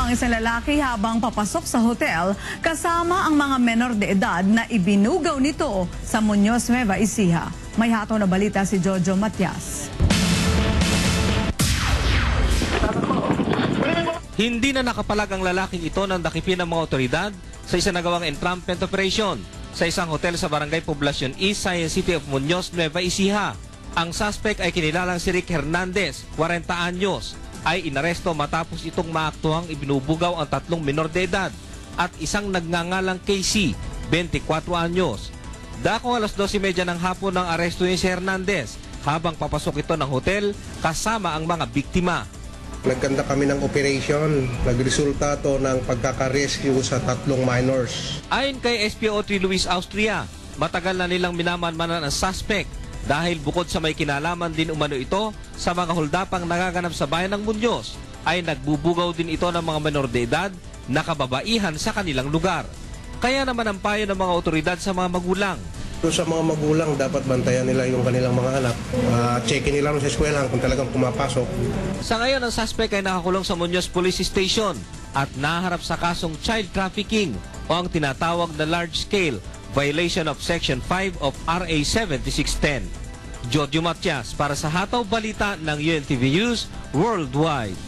ang isang lalaki habang papasok sa hotel kasama ang mga menor de edad na ibinugaw nito sa Muñoz, Nueva Ecija. May hataw na balita si Jojo Matias. Hindi na nakapalag ang lalaking ito ng dakipin ng mga otoridad sa isang nagawang entrapment operation sa isang hotel sa Barangay Poblacion East, Science City of Muñoz, Nueva Ecija. Ang suspect ay kinilalang si Rick Hernandez, 40 anyos, ay inaresto matapos itong maaktuhang ibinubugaw ang 3 menor de edad at isang nagngangalang Casey, 24 anyos. Dako alas 12:30 ng hapon ng aresto ni si Hernandez habang papasok ito ng hotel kasama ang mga biktima. Nagkanda kami ng operation, nagresulta to ng pagkaka-rescue sa 3 minors. Ayon kay SPO3 Luis Austria, matagal na nilang minamanmanan ang suspect dahil bukod sa may kinalaman din umano ito sa mga holdapang nagaganap sa bayan ng Muñoz, ay nagbubugaw din ito ng mga menor de edad na kababaihan sa kanilang lugar. Kaya naman ang payo ng mga otoridad sa mga magulang. Sa mga magulang, dapat bantayan nila yung kanilang mga anak. Checkin nila sa eskwela kung talagang pumapasok. Sa ngayon, ang suspect ay nakakulong sa Muñoz Police Station at naharap sa kasong child trafficking o ang tinatawag na large-scale violation of Section 5 of RA 7610. Jojo Matias para sa Hataw Balita ng UNTV News Worldwide.